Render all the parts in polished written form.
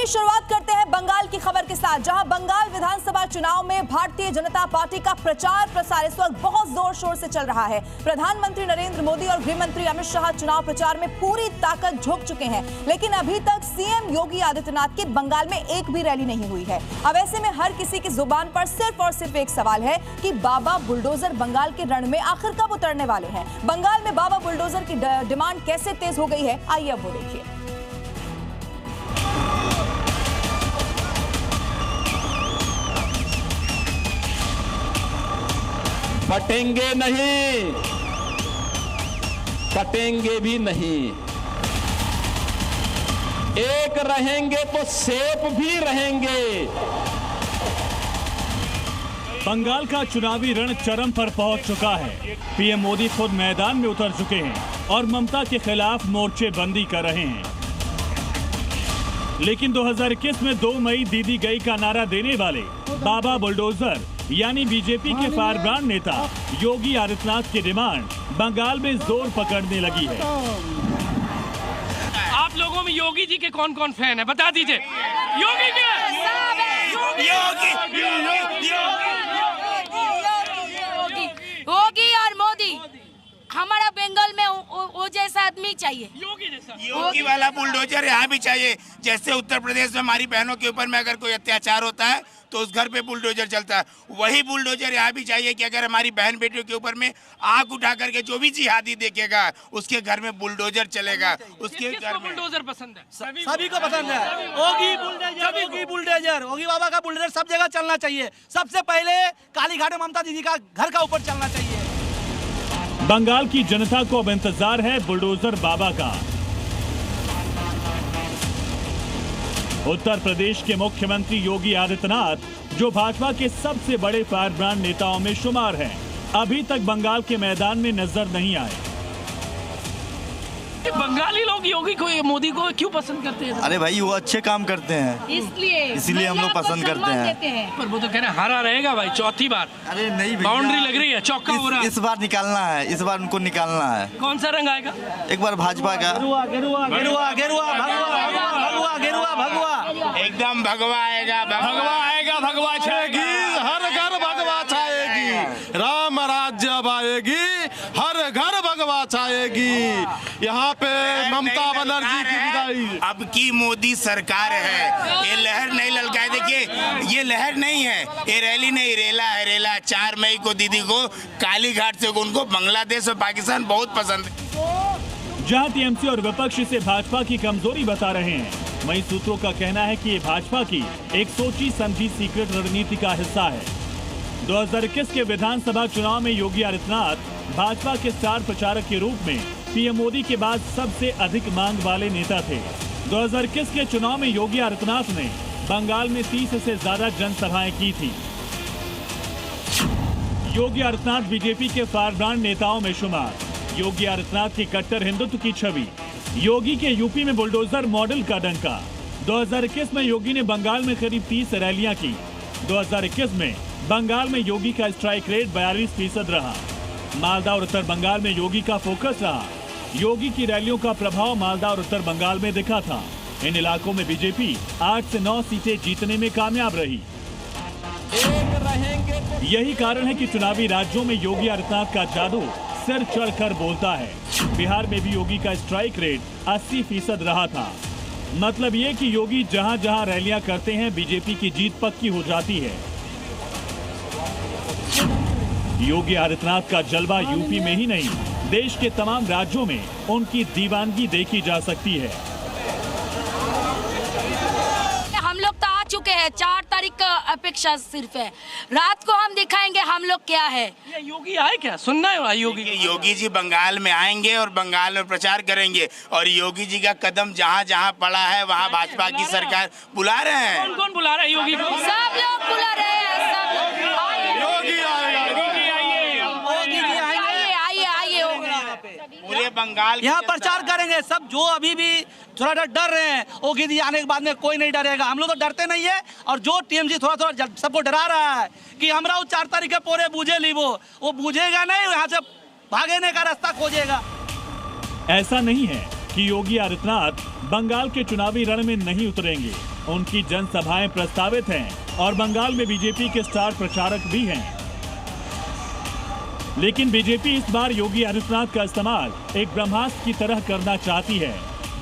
शुरुआत करते हैं बंगाल की खबर के साथ, जहां बंगाल विधानसभा चुनाव में भारतीय जनता पार्टी का प्रचार प्रसार इस वक्त बहुत जोर शोर से चल रहा है। प्रधानमंत्री नरेंद्र मोदी और गृह मंत्री अमित शाह चुनाव प्रचार में पूरी ताकत झोंक चुके हैं, लेकिन अभी तक सीएम योगी आदित्यनाथ की बंगाल में एक भी रैली नहीं हुई है। अब ऐसे में हर किसी की जुबान पर सिर्फ और सिर्फ एक सवाल है कि बाबा बुलडोजर बंगाल के रण में आखिर कब उतरने वाले हैं। बंगाल में बाबा बुलडोजर की डिमांड कैसे तेज हो गई है, आइए अब वो देखिए। फटेंगे नहीं, कटेंगे भी नहीं, एक रहेंगे तो सेफ भी रहेंगे। बंगाल का चुनावी रण चरम पर पहुंच चुका है। पीएम मोदी खुद मैदान में उतर चुके हैं और ममता के खिलाफ मोर्चेबंदी कर रहे हैं। लेकिन 2021 में 2 मई दीदी गई का नारा देने वाले बाबा बुलडोजर यानी बीजेपी के फायरब्रांड नेता योगी आदित्यनाथ की डिमांड बंगाल में जोर पकड़ने लगी है। आप लोगों में योगी जी के कौन कौन फैन है, बता दीजिए। योगी के योगी और मोदी, हमारा बंगाल में वो जैसा आदमी चाहिए, योगी वाला बुलडोजर यहाँ भी चाहिए। जैसे उत्तर प्रदेश में हमारी बहनों के ऊपर में अगर कोई अत्याचार होता है तो उस घर पे बुलडोजर चलता है, वही बुलडोजर यहाँ भी चाहिए कि अगर हमारी बहन बेटियों के ऊपर में आग उठा करके जो भी जिहादी देखेगा उसके घर में बुलडोजर चलेगा। उसके घर में बुलडोजर पसंद है, सभी को पसंद है। योगी बुलडोजर, योगी बाबा का बुलडोजर सब जगह चलना चाहिए। सबसे पहले कालीघाट में ममता दीदी का घर का ऊपर चलना चाहिए। बंगाल की जनता को अब इंतजार है बुलडोजर बाबा का। उत्तर प्रदेश के मुख्यमंत्री योगी आदित्यनाथ, जो भाजपा के सबसे बड़े फायरब्रांड नेताओं में शुमार हैं, अभी तक बंगाल के मैदान में नजर नहीं आए। बंगाली लोग योगी को, मोदी को क्यों पसंद करते हैं? अरे भाई वो अच्छे काम करते हैं, इसलिए हम लोग पसंद करते हैं। पर वो तो कह रहे हैं हारा रहेगा भाई, चौथी बार। अरे नहीं, बाउंड्री लग रही है, चौका हो रहा है। इस बार निकालना है, इस बार उनको निकालना है। कौन सा रंग आएगा? एक बार भाजपा का एकदम भगवा आएगा, भगवा छाएगी, हर घर भगवा छाएगी। राम राज्य अब आएगी, हर घर भगवा छाएगी। यहाँ पे ममता बनर्जी की विदाई। अब की मोदी सरकार है, ये लहर नहीं ललकाए। देखिए ये लहर नहीं है, ये रैली नहीं, रेला है, रेला। 4 मई को दीदी को कालीघाट से, उनको बांग्लादेश और पाकिस्तान बहुत पसंद है। जहां टीएमसी और विपक्ष इसे भाजपा की कमजोरी बता रहे हैं, वहीं सूत्रों का कहना है कि ये भाजपा की एक सोची समझी सीक्रेट रणनीति का हिस्सा है। 2021 के विधानसभा चुनाव में योगी आदित्यनाथ भाजपा के स्टार प्रचारक के रूप में पीएम मोदी के बाद सबसे अधिक मांग वाले नेता थे। 2021 के चुनाव में योगी आदित्यनाथ ने बंगाल में 30 से ज्यादा जनसभाएं की थी। योगी आदित्यनाथ बीजेपी के फायरब्रांड नेताओं में शुमार। योगी आदित्यनाथ की कट्टर हिंदुत्व की छवि, योगी के यूपी में बुलडोजर मॉडल का डंका। 2021 में योगी ने बंगाल में करीब 30 रैलियां की। 2021 में बंगाल में योगी का स्ट्राइक रेट 42% रहा। मालदा और उत्तर बंगाल में योगी का फोकस रहा। योगी की रैलियों का प्रभाव मालदा और उत्तर बंगाल में दिखा था। इन इलाकों में बीजेपी 8 से 9 सीटें जीतने में कामयाब रही। यही कारण है कि चुनावी राज्यों में योगी आदित्यनाथ का जादू सिर चढ़कर बोलता है। बिहार में भी योगी का स्ट्राइक रेट 80% रहा था। मतलब ये कि योगी जहां जहां रैलियां करते हैं, बीजेपी की जीत पक्की हो जाती है। योगी आदित्यनाथ का जलवा यूपी में ही नहीं, देश के तमाम राज्यों में उनकी दीवानगी देखी जा सकती है। हम लोग तो आ चुके हैं, 4 तारीख का अपेक्षा सिर्फ है। रात को हम दिखाएंगे हम लोग क्या है। ये योगी आए क्या, सुनना है योगी? योगी जी बंगाल में आएंगे और बंगाल में प्रचार करेंगे, और योगी जी का कदम जहाँ जहाँ पड़ा है वहाँ भाजपा की सरकार बुला रहे हैं। कौन कौन बुला रहा है योगी को? सब लोग बुला रहे हैं, सब योगी आएगा, पूरे बंगाल यहाँ प्रचार करेंगे सब। जो अभी भी थोड़ा डर रहे हैं, योगी जी आने के बाद में कोई नहीं डरेगा। हम लोग तो डरते नहीं है, और जो टीएमसी थोड़ा सबको डरा रहा है कि हमारा 4 तारीख के पूरे बुझे ली, वो बुझेगा नहीं, यहाँ से भागने का रास्ता खोजेगा। ऐसा नहीं है कि योगी आदित्यनाथ बंगाल के चुनावी रण में नहीं उतरेंगे। उनकी जनसभाएं प्रस्तावित हैं और बंगाल में बीजेपी के स्टार प्रचारक भी हैं। लेकिन बीजेपी इस बार योगी आदित्यनाथ का इस्तेमाल एक ब्रह्मास्त्र की तरह करना चाहती है।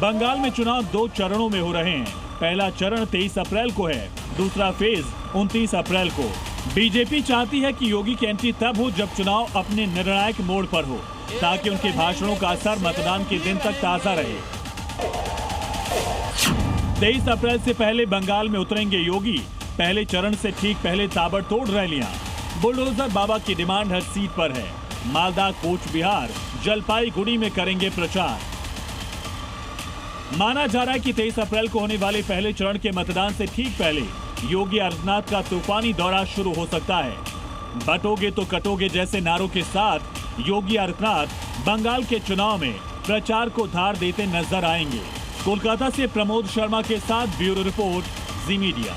बंगाल में चुनाव 2 चरणों में हो रहे हैं। पहला चरण 23 अप्रैल को है, दूसरा फेज 29 अप्रैल को। बीजेपी चाहती है कि योगी की एंट्री तब हो जब चुनाव अपने निर्णायक मोड़ पर हो, ताकि उनके भाषणों का असर मतदान के दिन तक ताजा रहे। 23 अप्रैल से पहले बंगाल में उतरेंगे योगी। पहले चरण से ठीक पहले ताबड़तोड़ रैलियां। बुलडोजर बाबा की डिमांड हर सीट पर है। मालदा, कोच बिहार, जलपाईगुड़ी में करेंगे प्रचार। माना जा रहा है कि 23 अप्रैल को होने वाले पहले चरण के मतदान से ठीक पहले योगी आदित्यनाथ का तूफानी दौरा शुरू हो सकता है। बटोगे तो कटोगे जैसे नारों के साथ योगी आदित्यनाथ बंगाल के चुनाव में प्रचार को धार देते नजर आएंगे। कोलकाता से प्रमोद शर्मा के साथ ब्यूरो रिपोर्ट, जी मीडिया।